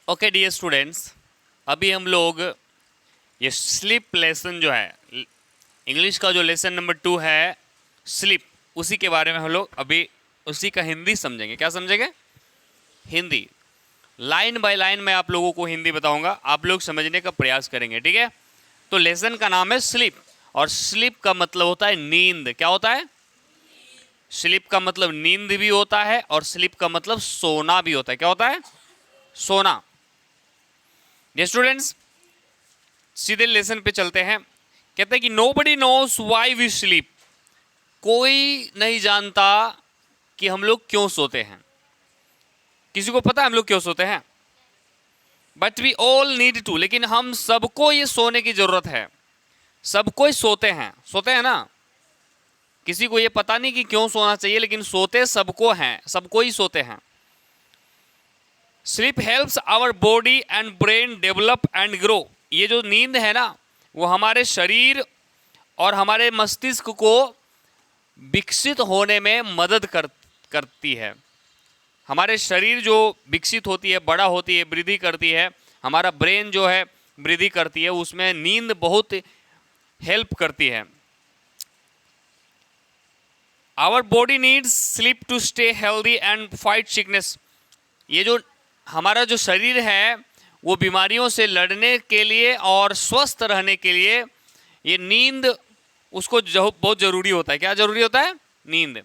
Okay dear students, अभी हम लोग ये स्लीप लेसन जो है, इंग्लिश का जो लेसन नंबर 2 है स्लीप, उसी के बारे में हम लोग अभी उसी का हिंदी समझेंगे। क्या समझेंगे? हिंदी। लाइन बाय लाइन मैं आप लोगों को हिंदी बताऊंगा, आप लोग समझने का प्रयास करेंगे, ठीक है? तो लेसन का नाम है स्लीप, और स्लीप का मतलब होता है नींद। क्या होता है? स्लीप का मतलब नींद भी होता है, और स्लीप का मतलब सोना भी होता है। क्या होता है? सोना। ये स्टूडेंट्स, सीधे लेसन पे चलते हैं। कहते हैं कि nobody knows why we sleep. कोई नहीं जानता कि हम लोग क्यों सोते हैं। किसी को पता है हम लोग क्यों सोते हैं? But we all need to. लेकिन हम सबको ये सोने की जरूरत है। सबको ही सोते हैं ना। किसी को ये पता नहीं कि क्यों सोना चाहिए, लेकिन सोते सबको हैं, सबको ही सोते हैं। Sleep helps our body and brain develop and grow. ये जो नींद है ना, वो हमारे शरीर और हमारे मस्तिष्क को विकसित होने में मदद करती है। हमारे शरीर जो विकसित होती है, बड़ा होती है, वृद्धि करती है, हमारा ब्रेन जो है वृद्धि करती है, उसमें नींद बहुत हेल्प करती है। Our body needs sleep to stay healthy and fight sickness. ये जो हमारा जो शरीर है वो बीमारियों से लड़ने के लिए और स्वस्थ रहने के लिए ये नींद उसको बहुत ज़रूरी होता है। क्या ज़रूरी होता है? नींद।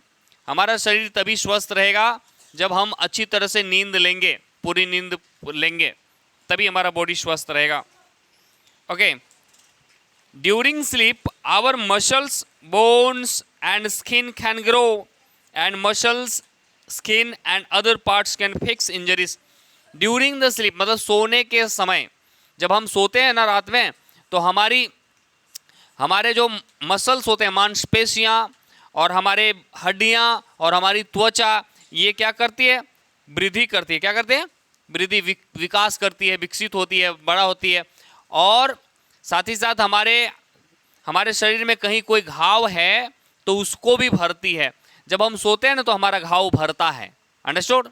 हमारा शरीर तभी स्वस्थ रहेगा जब हम अच्छी तरह से नींद लेंगे, पूरी नींद लेंगे, तभी हमारा बॉडी स्वस्थ रहेगा। Okay, during sleep hour muscles, bones and skin can grow and muscles, skin and other parts can fix injuries. During the sleep मतलब सोने के समय, जब हम सोते हैं ना रात में, तो हमारे जो मसल्स होते हैं, मांसपेशियां और हमारे हड्डियां और हमारी त्वचा, ये क्या करती है? वृद्धि करती है। क्या करते हैं? वृद्धि, विकास करती है, विकसित होती है, बड़ा होती है। और साथ ही साथ हमारे शरीर में कहीं कोई घाव है तो उसको भी भरती है। जब हम सोते हैं ना तो हमारा घाव भरता है। Understood?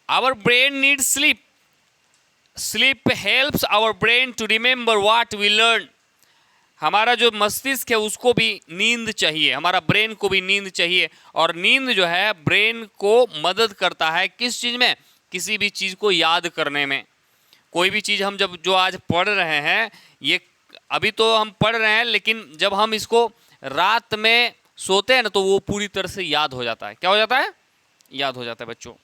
Our brain needs sleep. Sleep helps our brain to remember what we learn. हमारा जो मस्तिष्क है उसको भी नींद चाहिए, हमारा ब्रेन को भी नींद चाहिए। और नींद जो है ब्रेन को मदद करता है किस चीज़ में? किसी भी चीज़ को याद करने में। कोई भी चीज़ हम जो आज पढ़ रहे हैं, ये अभी तो हम पढ़ रहे हैं, लेकिन जब हम इसको रात में सोते हैं ना तो वो पूरी तरह से याद हो जाता है। क्या हो जाता है? याद हो जाता है बच्चों।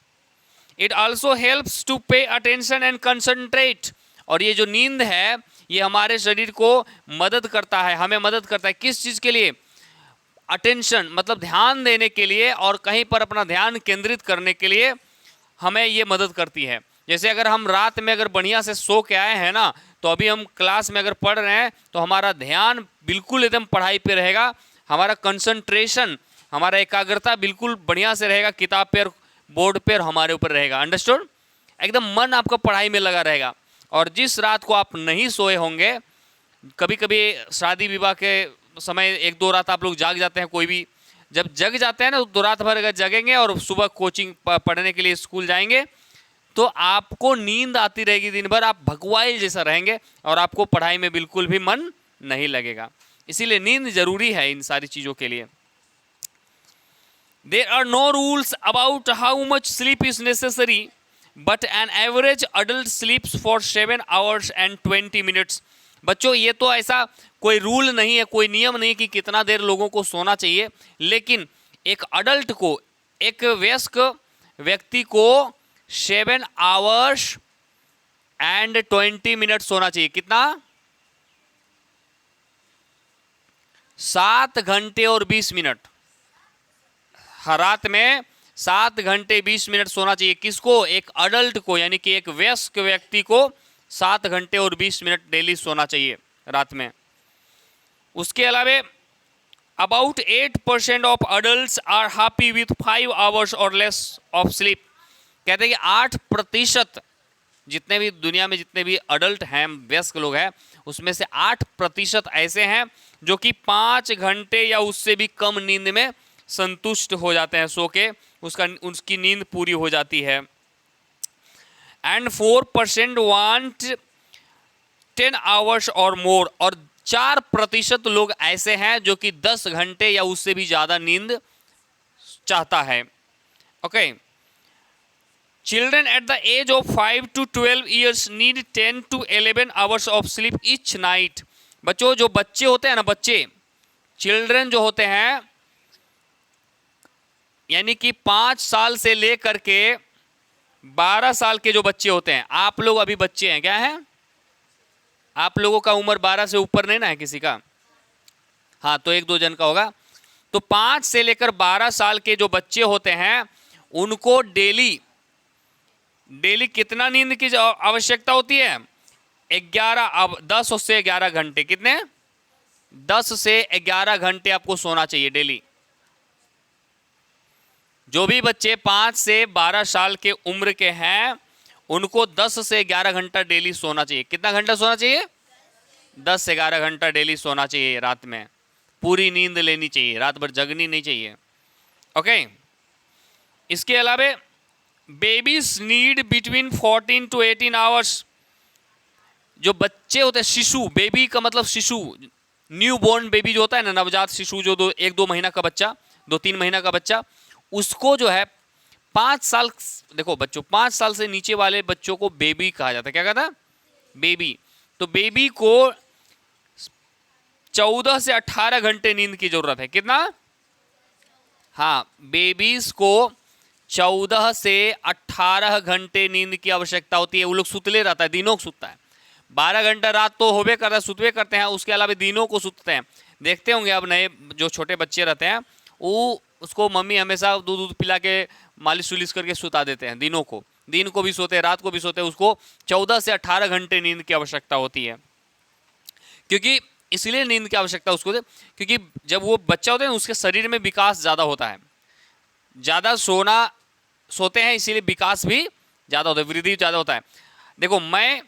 It also helps to pay attention and concentrate. और ये जो नींद है ये हमारे शरीर को मदद करता है, हमें मदद करता है किस चीज़ के लिए? अटेंशन मतलब ध्यान देने के लिए, और कहीं पर अपना ध्यान केंद्रित करने के लिए हमें ये मदद करती है। जैसे अगर हम रात में अगर बढ़िया से सो के आए हैं ना, तो अभी हम क्लास में अगर पढ़ रहे हैं तो हमारा ध्यान बिल्कुल एकदम पढ़ाई पे रहेगा, हमारा कंसंट्रेशन, हमारा एकाग्रता बिल्कुल बढ़िया से रहेगा, किताब पे, बोर्ड पे हमारे ऊपर रहेगा। अंडरस्टूड? एकदम मन आपका पढ़ाई में लगा रहेगा। और जिस रात को आप नहीं सोए होंगे, कभी कभी शादी विवाह के समय 1-2 रात आप लोग जाग जाते हैं, कोई भी जब जग जाते हैं ना तो रात भर अगर जगेंगे और सुबह कोचिंग पढ़ने के लिए स्कूल जाएंगे तो आपको नींद आती रहेगी दिन भर, आप भगवाई जैसा रहेंगे और आपको पढ़ाई में बिल्कुल भी मन नहीं लगेगा। इसीलिए नींद जरूरी है इन सारी चीज़ों के लिए। There are no rules about how much sleep is necessary, but an average adult sleeps for 7 hours and 20 minutes. बच्चों, ये तो ऐसा कोई रूल नहीं है, कोई नियम नहीं कि कितना देर लोगों को सोना चाहिए, लेकिन एक अडल्ट को, एक वयस्क व्यक्ति को 7 hours and 20 minutes सोना चाहिए। कितना? 7 घंटे और 20 मिनट। हर रात में 7 घंटे 20 मिनट सोना चाहिए। किसको? एक अडल्ट को, यानी कि एक वयस्क व्यक्ति को 7 घंटे और 20 मिनट डेली सोना चाहिए रात में। उसके अलावा about 8% of adults are happy with 5 hours or less of sleep. कहते हैं कि 8%, जितने भी दुनिया में जितने भी अडल्ट हैं, वयस्क लोग हैं, उसमें से 8% ऐसे हैं जो कि 5 घंटे या उससे भी कम नींद में संतुष्ट हो जाते हैं सो के, उसकी नींद पूरी हो जाती है। एंड 4% वांट 10 आवर्स और मोर, और 4% लोग ऐसे हैं जो कि 10 घंटे या उससे भी ज़्यादा नींद चाहता है। Okay, children at the age of 5 to 12 years need 10 to 11 hours of sleep each night. बच्चों, जो बच्चे होते हैं ना, बच्चे, चिल्ड्रन जो होते हैं, यानी कि 5 साल से लेकर के 12 साल के जो बच्चे होते हैं, आप लोग अभी बच्चे हैं, क्या हैं? आप लोगों का उम्र 12 से ऊपर नहीं ना है किसी का? हाँ, तो 1-2 जन का होगा। तो 5 से लेकर 12 साल के जो बच्चे होते हैं उनको डेली कितना नींद की आवश्यकता होती है? 10 से 11 घंटे। कितने? 10 से 11 घंटे आपको सोना चाहिए डेली। जो भी बच्चे 5 से 12 साल के उम्र के हैं उनको 10 से 11 घंटा डेली सोना चाहिए। कितना घंटा सोना चाहिए? 10 से 11 घंटा डेली सोना चाहिए। रात में पूरी नींद लेनी चाहिए, रात भर जगनी नहीं चाहिए। ओके, इसके अलावा babies need between 14 to 18 hours. जो बच्चे होते हैं, शिशु, बेबी का मतलब शिशु, न्यू बॉर्न बेबी जो होता है ना, नवजात शिशु, जो 1-2 महीना का बच्चा, 2-3 महीना का बच्चा, उसको जो है 5 साल, देखो बच्चों, 5 साल से नीचे वाले बच्चों को बेबी कहा जाता है। क्या कहता है? बेबी। तो बेबी को 14 से 18 घंटे नींद की जरूरत है। कितना? हाँ, बेबीज को 14 से 18 घंटे नींद की आवश्यकता होती है। वो लोग सुतले रहता है, दिनों को सुतता है। 12 घंटा रात तो होबे करता है, सुतवे करते हैं, उसके अलावा दिनों को सुतते हैं। देखते होंगे अब नए जो छोटे बच्चे रहते हैं, वो उसको मम्मी हमेशा दूध पिला के मालिश उलिश करके सुता देते हैं। दिनों को, दिन को भी सोते हैं, रात को भी सोते हैं। उसको 14 से 18 घंटे नींद की आवश्यकता होती है। क्योंकि इसलिए नींद की आवश्यकता उसको दे, क्योंकि जब वो बच्चा होता है उसके शरीर में विकास ज़्यादा होता है। ज़्यादा सोते हैं इसीलिए विकास भी ज़्यादा होता है, वृद्धि ज़्यादा होता है। देखो, मैं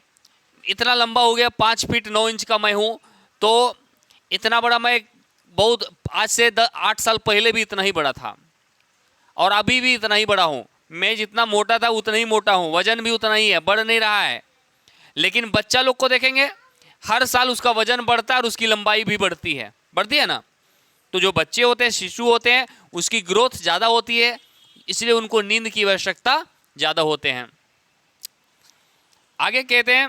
इतना लंबा हो गया, 5 फीट 9 इंच का मैं हूँ, तो इतना बड़ा मैं बहुत, आज से 8 साल पहले भी इतना ही बड़ा था और अभी भी इतना ही बड़ा हूँ। मैं जितना मोटा था उतना ही मोटा हूँ, वजन भी उतना ही है, बढ़ नहीं रहा है। लेकिन बच्चा लोग को देखेंगे, हर साल उसका वजन बढ़ता है और उसकी लंबाई भी बढ़ती है ना। तो जो बच्चे होते हैं, शिशु होते हैं, उसकी ग्रोथ ज़्यादा होती है, इसलिए उनको नींद की आवश्यकता ज़्यादा होते हैं। आगे कहते हैं,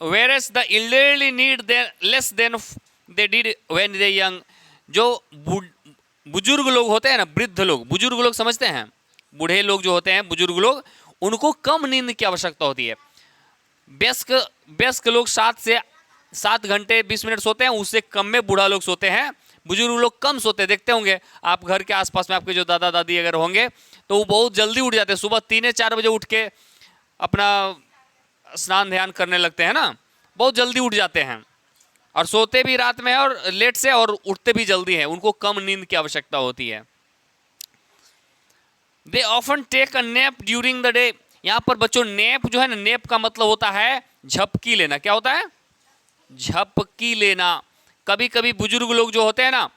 whereas the elderly need less than they did when they young। जो बुजुर्ग लोग होते हैं ना, वृद्ध लोग, बुजुर्ग लोग समझते हैं, बूढ़े लोग जो होते हैं, बुजुर्ग लोग, उनको कम नींद की आवश्यकता होती है। वयस्क लोग 7 घंटे 20 मिनट सोते हैं, उससे कम में बूढ़ा लोग सोते हैं। बुजुर्ग लोग कम सोते हैं। देखते होंगे आप घर के आसपास में, आपके जो दादा दादी अगर होंगे तो वो बहुत जल्दी उठ जाते हैं। सुबह 3-4 बजे उठ के अपना स्नान ध्यान करने लगते हैं ना, बहुत जल्दी उठ जाते हैं और सोते भी रात में और लेट से, और उठते भी जल्दी हैं। उनको कम नींद की आवश्यकता होती है। They often take a nap during the day. यहाँ पर बच्चों, नैप जो है ना, नैप का मतलब होता है झपकी लेना। क्या होता है? झपकी लेना। कभी कभी बुजुर्ग लोग जो होते हैं ना,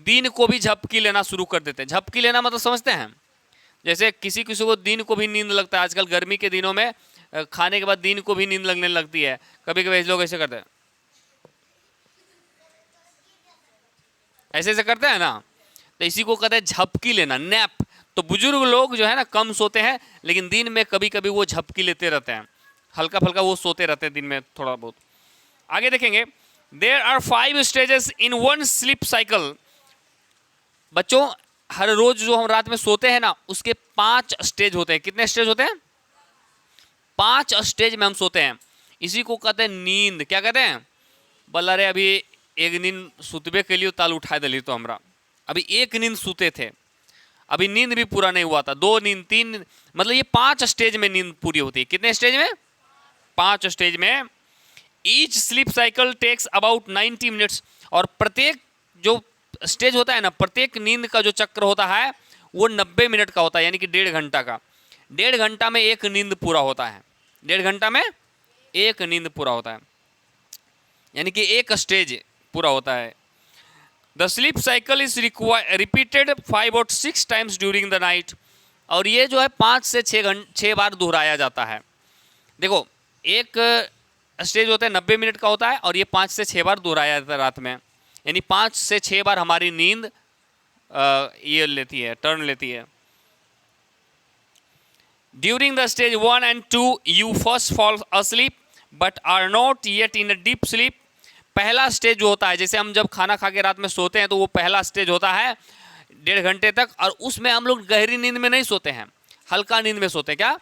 दिन को भी झपकी लेना शुरू कर देते हैं। झपकी लेना मतलब समझते हैं? जैसे किसी किसी को दिन को भी नींद लगता है। आजकल गर्मी के दिनों में खाने के बाद दिन को भी नींद लगने लगती है। कभी कभी लोग ऐसे करते हैं, ऐसे करते हैं ना, तो इसी को कहते हैं झपकी लेना, नैप। तो बुजुर्ग लोग जो है ना, कम सोते हैं, लेकिन दिन में कभी कभी वो झपकी लेते रहते हैं, हल्का फुल्का वो सोते रहते हैं दिन में थोड़ा बहुत। आगे देखेंगे, there are 5 stages in 1 sleep cycle. बच्चों, हर रोज जो हम रात में सोते हैं ना, उसके 5 स्टेज होते हैं। कितने स्टेज होते हैं? 5 स्टेज में हम सोते हैं। इसी को कहते हैं नींद। क्या कहते हैं? बोला रे, अभी एक नींद सुतबे के लिए ताल उठा दिली तो हमरा, अभी एक नींद सूते थे, अभी नींद भी पूरा नहीं हुआ था। 2 नींद, 3 नींद, मतलब ये 5 स्टेज में नींद पूरी होती है। कितने स्टेज में? 5 स्टेज में। Each sleep cycle takes about 90 minutes. और प्रत्येक जो स्टेज होता है ना, प्रत्येक नींद का जो चक्र होता है वो 90 मिनट का होता है, यानी कि 1.5 घंटा का। 1.5 घंटा में एक नींद पूरा होता है। 1.5 घंटा में एक नींद पूरा होता है, यानी कि एक स्टेज पूरा होता है। The sleep cycle is repeated 5 और 6 टाइम्स ड्यूरिंग द नाइट। और ये जो है 5 से 6 बार दोहराया जाता है। देखो, एक स्टेज होता है 90 मिनट का होता है और ये 5 से 6 बार दोहराया जाता है रात में, यानी 5 से 6 बार हमारी नींद ये लेती है, टर्न लेती है। During the stage 1 and 2 you first fall asleep but are not yet in a deep sleep. पहला स्टेज जो होता है, जैसे हम जब खाना खा के रात में सोते हैं तो वो पहला स्टेज होता है 1.5 घंटे तक, और उसमें हम लोग गहरी नींद में नहीं सोते हैं, हल्का नींद में सोते हैं। क्या?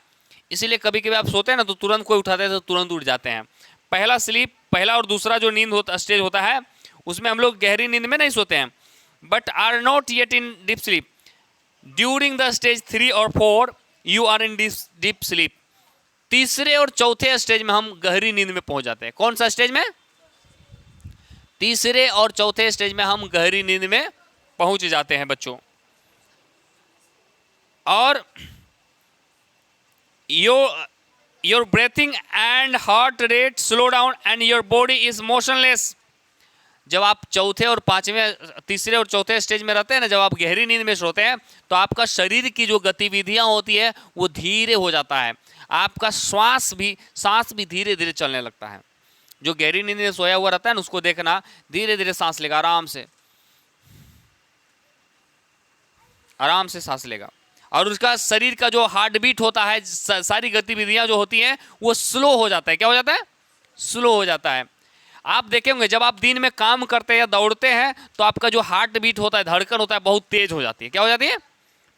इसीलिए कभी कभी आप सोते हैं ना तो तुरंत कोई उठाते हैं तो तुरंत उठ जाते हैं। पहला स्लीप, पहला और दूसरा जो नींद होता स्टेज होता है उसमें हम लोग गहरी नींद में नहीं सोते हैं, but are not yet in deep sleep. During the stage 3 और 4 you are in deep sleep. तीसरे और चौथे स्टेज में हम गहरी नींद में पहुंच जाते हैं। कौन सा स्टेज में? तीसरे और चौथे स्टेज में हम गहरी नींद में पहुंच जाते हैं बच्चों। और your breathing and heart rate slow down and your body is motionless. जब आप चौथे और पांचवें, तीसरे और चौथे स्टेज में रहते हैं ना, जब आप गहरी नींद में सोते हैं तो आपका शरीर की जो गतिविधियां होती है वो धीरे हो जाता है। आपका सांस भी धीरे धीरे चलने लगता है। जो गहरी नींद में सोया हुआ रहता है ना, उसको देखना, धीरे धीरे सांस लेगा, आराम से सांस लेगा। और उसका शरीर का जो हार्ट बीट होता है, सारी गतिविधियां जो होती हैं वो स्लो हो जाता है। क्या हो जाता है? स्लो हो जाता है। आप देखेंगे जब आप दिन में काम करते हैं या दौड़ते हैं तो आपका जो हार्ट बीट होता है, धड़कन होता है, बहुत तेज हो जाती है। क्या हो जाती है?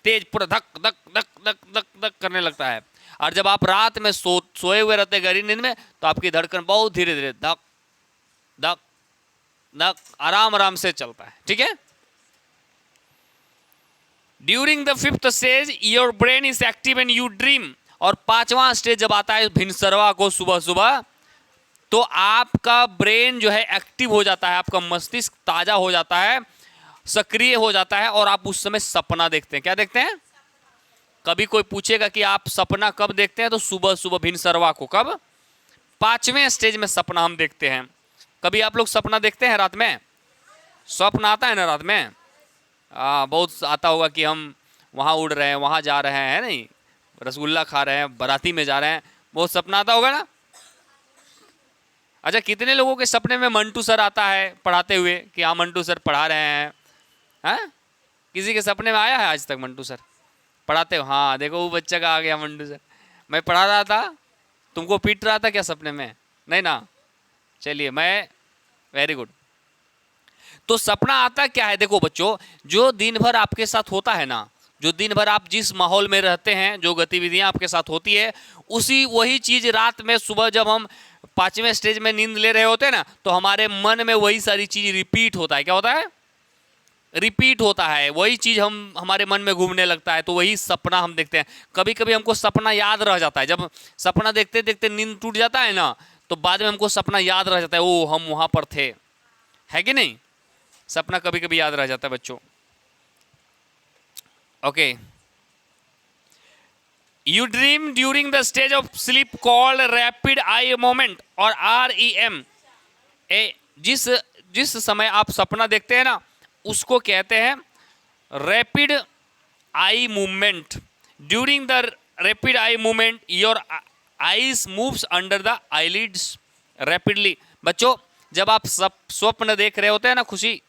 तेज, पूरा धक धक धक धक धक धक करने लगता है। और जब आप रात में सोए हुए रहते हैं गहरी नींद में तो आपकी धड़कन बहुत धीरे धीरे धक धक धक आराम से चलता है। ठीक है? During the 5th stage your brain is active and you dream. और 5वां स्टेज जब आता है भिनसरवा को सुबह सुबह, तो आपका ब्रेन जो है एक्टिव हो जाता है, आपका मस्तिष्क ताजा हो जाता है, सक्रिय हो जाता है, और आप उस समय सपना देखते हैं। क्या देखते हैं? कभी कोई पूछेगा कि आप सपना कब देखते हैं, तो सुबह सुबह भिनसरवा को। कब? 5वें स्टेज में सपना हम देखते हैं। कभी आप लोग सपना देखते हैं रात में? स्वप्न आता है ना रात में? बहुत आता होगा कि हम वहाँ उड़ रहे हैं, वहाँ जा रहे हैं, नहीं, रसगुल्ला खा रहे हैं, बाराती में जा रहे हैं, बहुत सपना आता होगा ना। अच्छा, कितने लोगों के सपने में मंटू सर आता है पढ़ाते हुए कि हाँ मंटू सर पढ़ा रहे हैं? हाँ, किसी के सपने में आया है आज तक मंटू सर पढ़ाते हो? हाँ, देखो वो बच्चा का आ गया मंटू सर। मैं पढ़ा रहा था, तुमको पीट रहा था क्या सपने में? नहीं ना? चलिए, मैं वेरी गुड। तो सपना आता क्या है? देखो बच्चों, जो दिन भर आपके साथ होता है ना, जो दिन भर आप जिस माहौल में रहते हैं, जो गतिविधियां आपके साथ होती है, वही चीज रात में सुबह जब हम 5वें स्टेज में नींद ले रहे होते हैं ना, तो हमारे मन में वही सारी चीज रिपीट होता है। क्या होता है? रिपीट होता है, वही चीज हमारे मन में घूमने लगता है, तो वही सपना हम देखते हैं। कभी कभी हमको सपना याद रह जाता है, जब सपना देखते देखते नींद टूट जाता है ना, तो बाद में हमको सपना याद रह जाता है, ओ हम वहां पर थे, है कि नहीं? सपना कभी कभी याद रह जाता है बच्चों। Okay, you dream during the stage of sleep called rapid eye moment और REM। जिस समय आप सपना देखते हैं ना, उसको कहते हैं rapid eye movement. During the rapid eye movement your eyes moves under the eyelids rapidly. बच्चों, जब आप स्वप्न देख रहे होते हैं ना, खुशी,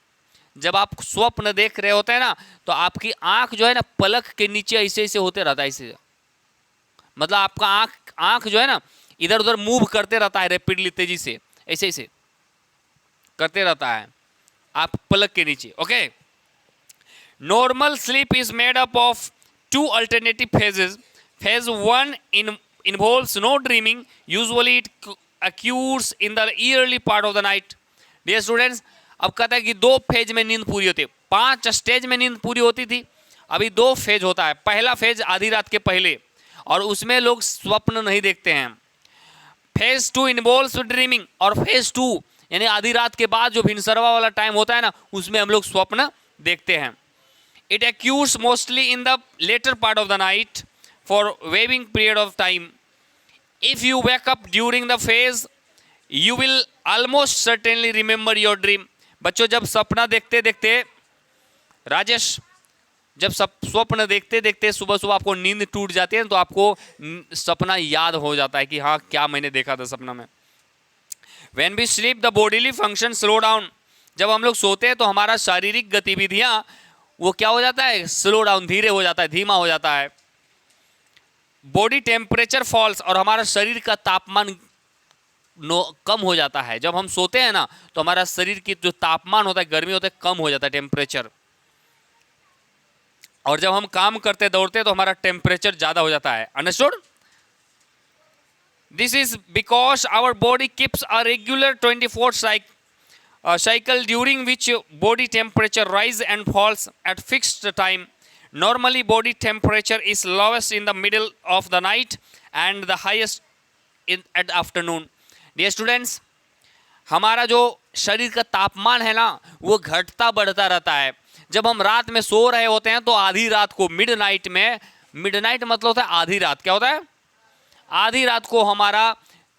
जब आप स्वप्न देख रहे होते हैं ना, तो आपकी आंख जो है ना पलक के नीचे ऐसे ऐसे होते रहता है, ऐसे, मतलब आपका आंख जो है ना इधर उधर मूव करते रहता है रैपिडली, तेजी से ऐसे ऐसे करते रहता है आप पलक के नीचे। Okay, normal sleep is made up of 2 alternative phases. Phase 1 involves no dreaming. Usually it occurs in the early part of the night. Dear students, अब कहता है कि 2 फेज में नींद पूरी होती है। 5 स्टेज में नींद पूरी होती थी, अभी 2 फेज होता है। पहला फेज आधी रात के पहले, और उसमें लोग स्वप्न नहीं देखते हैं। फेज 2 इन्वॉल्व्स ड्रीमिंग, और फेज 2 यानी आधी रात के बाद जो भिनसरवा वाला टाइम होता है ना, उसमें हम लोग स्वप्न देखते हैं। It occurs mostly in the latter part of the night for waving period of time. If you wake up during the phase you will almost certainly remember your dream, बच्चों जब सपना देखते देखते, राजेश, जब स्वप्न देखते देखते सुबह सुबह आपको नींद टूट जाती है तो आपको सपना याद हो जाता है कि हाँ क्या मैंने देखा था सपना में। When we sleep the bodily function slow down, जब हम लोग सोते हैं तो हमारा शारीरिक गतिविधियां वो क्या हो जाता है, स्लो डाउन, धीरे हो जाता है, धीमा हो जाता है। बॉडी टेम्परेचर फॉल्स, और हमारा शरीर का तापमान कम हो जाता है। जब हम सोते हैं ना तो हमारा शरीर की जो तापमान होता है, गर्मी होता है, कम हो जाता है टेम्परेचर। और जब हम काम करते दौड़ते तो हमारा टेम्परेचर ज्यादा हो जाता है। Understood? This is because our body keeps a regular 24 cycle during which body temperature rise and falls at fixed time. Normally body temperature is lowest in the middle of the night and the highest at afternoon. Dear students, हमारा जो शरीर का तापमान है ना वो घटता बढ़ता रहता है। जब हम रात में सो रहे होते हैं तो आधी रात को, मिडनाइट में, मिडनाइट मतलब होता है आधी रात, क्या होता है, आधी रात को हमारा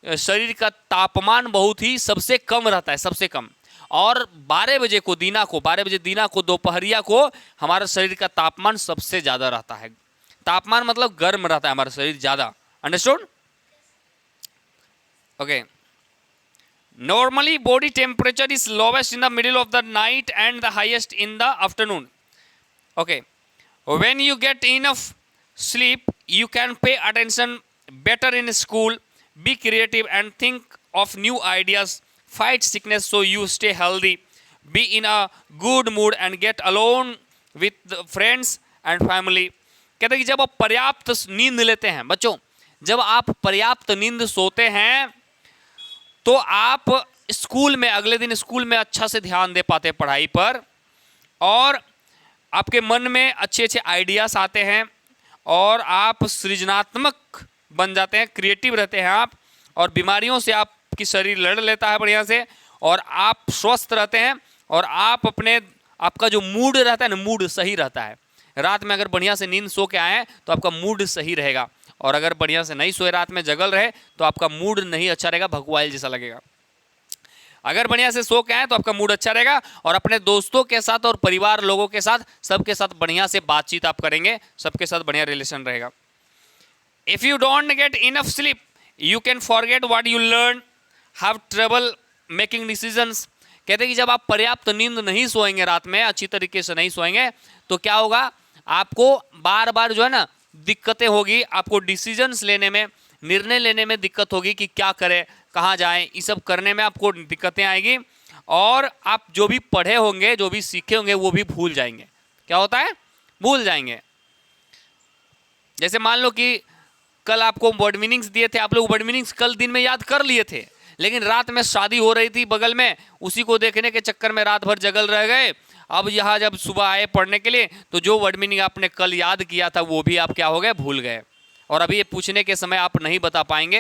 शरीर का तापमान बहुत ही सबसे कम रहता है, सबसे कम। और 12 बजे को, बारह बजे दीना को, दोपहरिया को हमारा शरीर का तापमान सबसे ज्यादा रहता है। तापमान मतलब गर्म रहता है हमारा शरीर ज्यादा। Understood? Okay. Normally body temperature is lowest in the middle of the night and the highest in the afternoon. Okay. When you get enough sleep, you can pay attention better in school, be creative and think of new ideas, fight sickness so you stay healthy, be in a good mood and get along with the friends and family. कहते हैं कि जब आप पर्याप्त नींद लेते हैं, बच्चों जब आप पर्याप्त नींद सोते हैं तो आप स्कूल में, अगले दिन स्कूल में अच्छा से ध्यान दे पाते हैं पढ़ाई पर, और आपके मन में अच्छे अच्छे आइडियाज आते हैं और आप सृजनात्मक बन जाते हैं, क्रिएटिव रहते हैं आप, और बीमारियों से आपकी शरीर लड़ लेता है बढ़िया से, और आप स्वस्थ रहते हैं, और आप अपने, आपका जो मूड रहता है ना, मूड सही रहता है। रात में अगर बढ़िया से नींद सो के आए तो आपका मूड सही रहेगा, और अगर बढ़िया से नहीं सोए, रात में जगल रहे तो आपका मूड नहीं अच्छा रहेगा, भगवाइल जैसा लगेगा। अगर बढ़िया से सो के आए तो आपका मूड अच्छा रहेगा, और अपने दोस्तों के साथ और परिवार लोगों के साथ, सबके साथ बढ़िया से बातचीत आप करेंगे, सबके साथ बढ़िया रिलेशन रहेगा। If you don't get enough sleep you can forget what you learn, have trouble making decisions. कहते हैं कि जब आप पर्याप्त नींद नहीं सोएंगे, रात में अच्छी तरीके से नहीं सोएंगे, तो क्या होगा, आपको बार बार जो है ना दिक्कतें होगी, आपको डिसीजंस लेने में, निर्णय लेने में दिक्कत होगी कि क्या करें, कहाँ जाएं, ये सब करने में आपको दिक्कतें आएगी, और आप जो भी पढ़े होंगे, जो भी सीखे होंगे वो भी भूल जाएंगे। क्या होता है, भूल जाएंगे। जैसे मान लो कि कल आपको वर्ड मीनिंग्स दिए थे, आप लोग वर्ड मीनिंग्स कल दिन में याद कर लिए थे, लेकिन रात में शादी हो रही थी बगल में, उसी को देखने के चक्कर में रात भर जगल रह गए। अब यहाँ जब सुबह आए पढ़ने के लिए तो जो वर्ड मीनिंग आपने कल याद किया था वो भी आप क्या हो गए, भूल गए, और अभी ये पूछने के समय आप नहीं बता पाएंगे।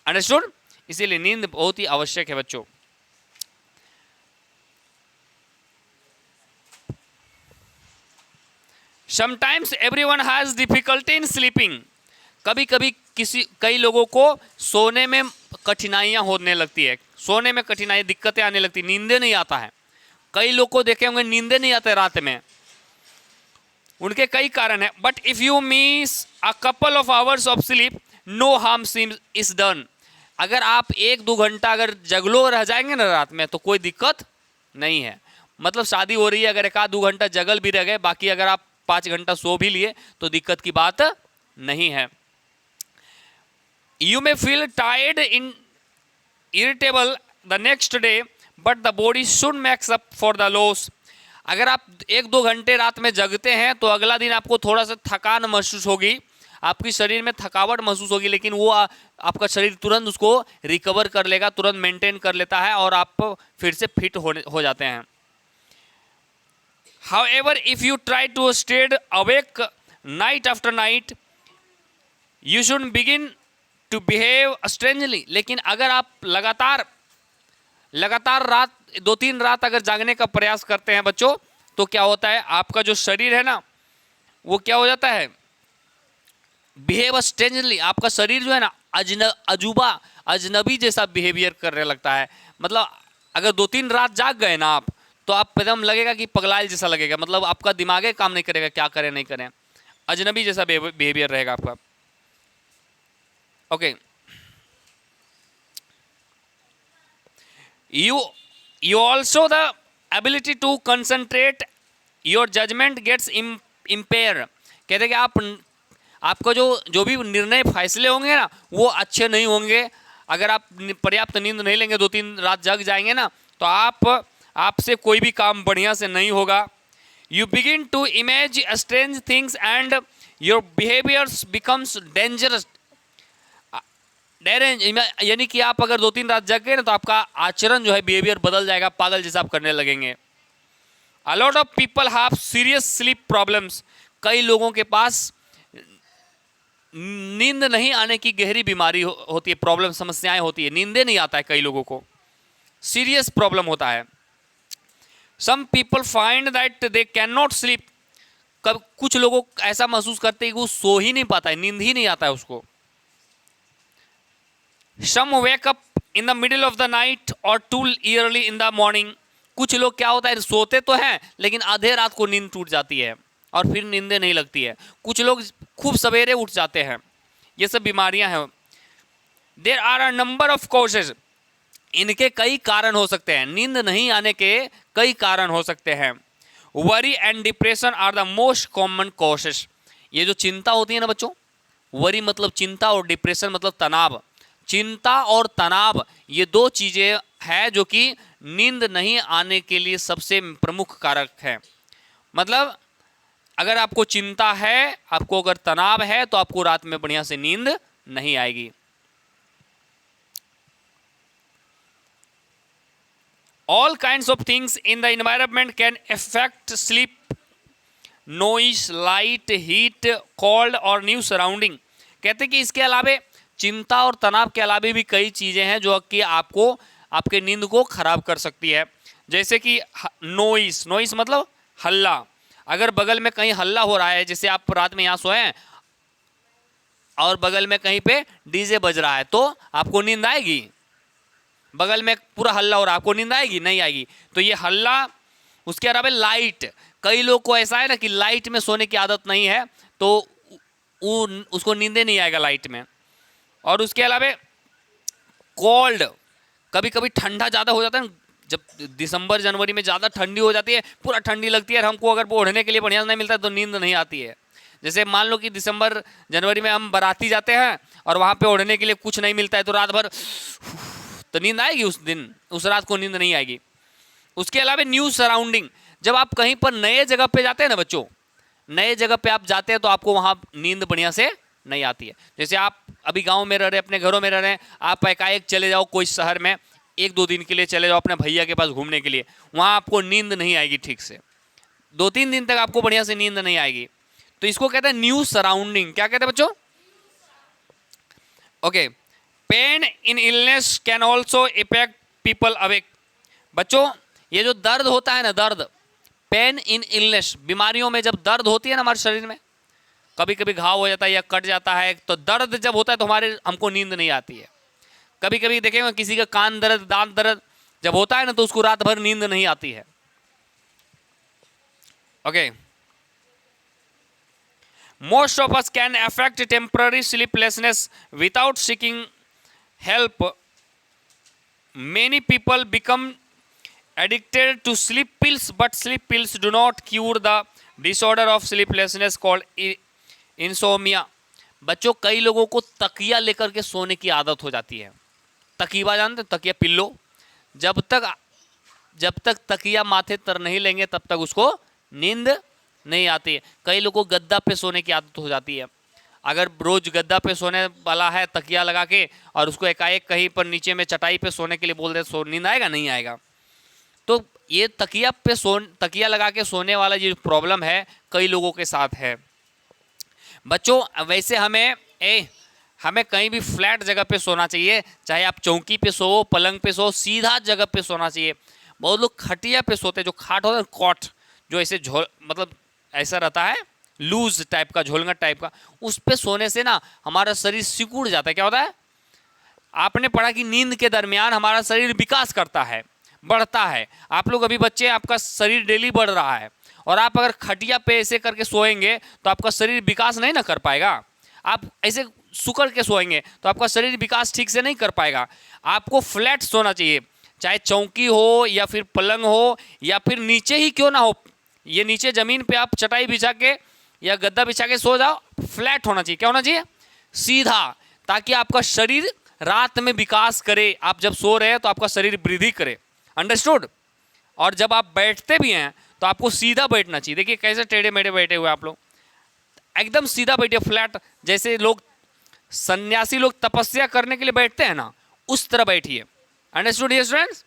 अंडरस्टूड? इसीलिए नींद बहुत ही आवश्यक है बच्चों। Sometimes everyone has difficulty in sleeping. कभी कभी कई लोगों को सोने में कठिनाइयां होने लगती है, सोने में कठिनाई, दिक्कतें आने लगती, नींदे नहीं आता है। कई लोग को देखे होंगे नींदे नहीं आते रात में, उनके कई कारण है। But if you miss a couple of hours of sleep no harm is done. अगर आप 1-2 घंटा अगर जगलो रह जाएंगे ना रात में तो कोई दिक्कत नहीं है। मतलब शादी हो रही है, अगर 1-2 घंटा जगल भी रह गए, बाकी अगर आप 5 घंटा सो भी लिए तो दिक्कत की बात नहीं है। You may feel tired in irritable the next day but the body should makes up for the loss. अगर आप 1-2 घंटे रात में जगते हैं तो अगला दिन आपको थोड़ा सा थकान महसूस होगी, आपकी शरीर में थकावट महसूस होगी, लेकिन वो आपका शरीर तुरंत उसको रिकवर कर लेगा, तुरंत मेंटेन कर लेता है, और आप फिर से फिट हो जाते हैं। However, if you try to stay awake night after night, you should begin to behave strangely. लेकिन अगर आप लगातार रात 2-3 रात अगर जागने का प्रयास करते हैं बच्चों, तो क्या होता है, आपका जो शरीर है ना वो क्या हो जाता है, बिहेव स्ट्रेंजली। आपका शरीर जो है ना अजनबी जैसा बिहेवियर करने लगता है। मतलब अगर 2-3 रात जाग गए ना आप, तो आप एकदम लगेगा कि पगलाइल जैसा लगेगा, मतलब आपका दिमाग काम नहीं करेगा, क्या करें नहीं करें, अजनबी जैसा बिहेवियर रहेगा आपका। Okay, you also the ability to concentrate, your judgment gets impaired। कहते कि आपका जो भी निर्णय फैसले होंगे ना वो अच्छे नहीं होंगे। अगर आप पर्याप्त नींद नहीं लेंगे, 2-3 रात जग जाएंगे ना, तो आपसे कोई भी काम बढ़िया से नहीं होगा। You begin to image strange things and your behaviours becomes dangerous. यानी कि आप अगर 2-3 रात जग गए ना, तो आपका आचरण जो है, बिहेवियर बदल जाएगा, पागल जैसा आप करने लगेंगे। A lot of people have serious sleep problems. कई लोगों के पास नींद नहीं आने की गहरी बीमारी होती है, प्रॉब्लम, समस्याएं होती है, नींदे नहीं आता है, कई लोगों को सीरियस प्रॉब्लम होता है। Some people find that they can not sleep. कुछ लोगों ऐसा महसूस करते हैं कि वो सो ही नहीं पाता है, नींद ही नहीं आता है उसको। Some wake up in the middle of the night और too early in the morning. कुछ लोग क्या होता है, सोते तो हैं लेकिन आधे रात को नींद टूट जाती है और फिर नींदें नहीं लगती है। कुछ लोग खूब सवेरे उठ जाते हैं। ये सब बीमारियां हैं। There are a number of causes. इनके कई कारण हो सकते हैं, नींद नहीं आने के कई कारण हो सकते हैं। Worry and depression are the most common causes. ये जो चिंता होती है ना बच्चों, वरी मतलब चिंता और डिप्रेशन मतलब तनाव। चिंता और तनाव ये दो चीजें हैं जो कि नींद नहीं आने के लिए सबसे प्रमुख कारक है। मतलब अगर आपको चिंता है, आपको अगर तनाव है, तो आपको रात में बढ़िया से नींद नहीं आएगी। All kinds of things in the environment can affect sleep. Noise, light, heat, cold और न्यू सराउंडिंग। कहते कि इसके अलावे चिंता और तनाव के अलावे भी कई चीजें हैं जो कि आपको आपके नींद को खराब कर सकती है। जैसे कि नॉइस, नॉइस मतलब हल्ला। अगर बगल में कहीं हल्ला हो रहा है, जैसे आप रात में यहाँ सोए हैं और बगल में कहीं पे डीजे बज रहा है, तो आपको नींद आएगी? बगल में पूरा हल्ला हो रहा है, आपको नींद आएगी? नहीं आएगी। तो ये हल्ला। उसके अलावा लाइट, कई लोग को ऐसा है ना कि लाइट में सोने की आदत नहीं है, तो उसको नींदे नहीं आएगा लाइट में। और उसके अलावा कोल्ड, कभी कभी ठंडा ज़्यादा हो जाता है, जब दिसंबर जनवरी में ज़्यादा ठंडी हो जाती है, पूरा ठंडी लगती है, और हमको अगर ओढ़ने के लिए बढ़िया नहीं मिलता है तो नींद नहीं आती है। जैसे मान लो कि दिसंबर जनवरी में हम बाराती जाते हैं और वहाँ पे ओढ़ने के लिए कुछ नहीं मिलता है, तो रात भर तो नींद आएगी उस दिन, उस रात को नींद नहीं आएगी। उसके अलावा न्यू सराउंडिंग, जब आप कहीं पर नए जगह पे जाते हैं ना बच्चों, नए जगह पे आप जाते हैं तो आपको वहाँ नींद बढ़िया से नहीं आती है। जैसे आप अभी गांव में रह रहे, अपने घरों में रह रहे हैं, आप एकाएक चले जाओ कोई शहर में, 1-2 दिन के लिए चले जाओ अपने भैया के पास घूमने के लिए, वहाँ आपको नींद नहीं आएगी ठीक से, 2-3 दिन तक आपको बढ़िया से नींद नहीं आएगी। तो इसको कहते हैं न्यू सराउंडिंग। क्या कहते हैं बच्चों? Okay. Pain in illness can also effect people awake. बच्चों ये जो दर्द होता है ना, दर्द, पेन इन इलनेस, बीमारियों में जब दर्द होती है ना हमारे शरीर में, कभी कभी घाव हो जाता है या कट जाता है, तो दर्द जब होता है तो हमको नींद नहीं आती है। कभी कभी देखेंगे किसी का कान दर्द, दांत दर्द जब होता है ना, तो उसको रात भर नींद नहीं आती है। Okay. Most of us can affect temporary sleeplessness without seeking help. Many people become addicted to sleep pills, but sleep pills do not cure the disorder of sleeplessness called insomnia। बच्चों कई लोगों को तकिया लेकर के सोने की आदत हो जाती है। तकिया जानते हैं? तकिया, पिल्लो। जब तक तकिया माथे तर नहीं लेंगे तब तक उसको नींद नहीं आती है। कई लोगों को गद्दा पे सोने की आदत हो जाती है। अगर रोज गद्दा पे सोने वाला है तकिया लगा के, और उसको एकाएक कहीं पर नीचे में चटाई पे सोने के लिए बोल दे, सो नींद आएगा? नहीं आएगा। तो ये तकिया लगा के सोने वाला ये प्रॉब्लम है कई लोगों के साथ है। बच्चों वैसे हमें कहीं भी फ्लैट जगह पे सोना चाहिए, चाहे आप चौकी पे सो, पलंग पे सो, सीधा जगह पे सोना चाहिए। बहुत लोग खटिया पे सोते, जो खाट होता है कॉट, जो ऐसे मतलब ऐसा रहता है लूज टाइप का, झोलंगा टाइप का, उस पे सोने से ना हमारा शरीर सिकुड़ जाता है। क्या होता है? आपने पढ़ा कि नींद के दरमियान हमारा शरीर विकास करता है, बढ़ता है। आप लोग अभी बच्चे, आपका शरीर डेली बढ़ रहा है, और आप अगर खटिया पे ऐसे करके सोएंगे तो आपका शरीर विकास नहीं ना कर पाएगा। आप ऐसे सुकड़ के सोएंगे तो आपका शरीर विकास ठीक से नहीं कर पाएगा। आपको फ्लैट सोना चाहिए, चाहे चौकी हो या फिर पलंग हो या फिर नीचे ही क्यों ना हो, ये नीचे ज़मीन पे आप चटाई बिछा के या गद्दा बिछा के सो जाओ, फ्लैट होना चाहिए। क्या होना चाहिए? सीधा, ताकि आपका शरीर रात में विकास करे। आप जब सो रहे हैं तो आपका शरीर वृद्धि करे। अंडरस्टूड? और जब आप बैठते भी हैं तो आपको सीधा बैठना चाहिए। देखिए कैसे टेढ़े मेढ़े बैठे हुए आप लोग, एकदम सीधा बैठिए, फ्लैट। जैसे लोग सन्यासी लोग तपस्या करने के लिए बैठते हैं ना, उस तरह बैठिए। अंडरस्टूड ये स्टूडेंट्स?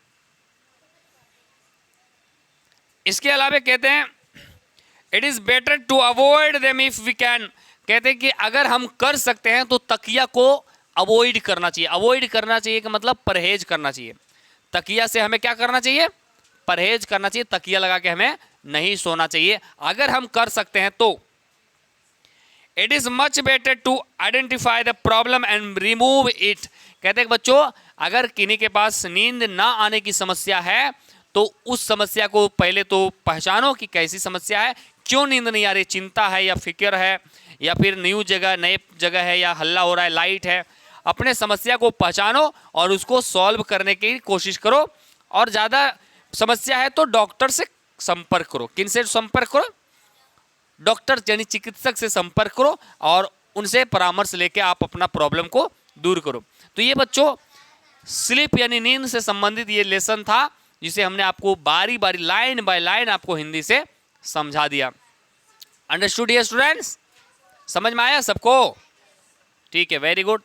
इसके अलावा कहते हैं it is better to avoid them if we can. कहते हैं कि अगर हम कर सकते हैं तो तकिया को अवॉइड करना चाहिए। अवॉइड करना चाहिए का मतलब परहेज करना चाहिए। तकिया से हमें क्या करना चाहिए? परहेज करना चाहिए। तकिया लगा के हमें नहीं सोना चाहिए अगर हम कर सकते हैं तो। It is much better to identify the problem and remove it. कहते हैं बच्चों, अगर किन्हीं के पास नींद ना आने की समस्या है तो उस समस्या को पहले तो पहचानो कि कैसी समस्या है, क्यों नींद नहीं आ रही, चिंता है या फिक्र है या फिर नई जगह है या हल्ला हो रहा है, लाइट है। अपने समस्या को पहचानो और उसको सॉल्व करने की कोशिश करो। और ज़्यादा समस्या है तो डॉक्टर से संपर्क करो। किन से संपर्क करो? डॉक्टर यानी चिकित्सक से संपर्क करो और उनसे परामर्श लेके आप अपना प्रॉब्लम को दूर करो। तो ये बच्चों स्लीप यानी नींद से संबंधित ये लेसन था, जिसे हमने आपको बारी बारी लाइन बाय लाइन आपको हिंदी से समझा दिया। अंडरस्टूड ये स्टूडेंट्स? समझ में आया सबको? ठीक है, वेरी गुड।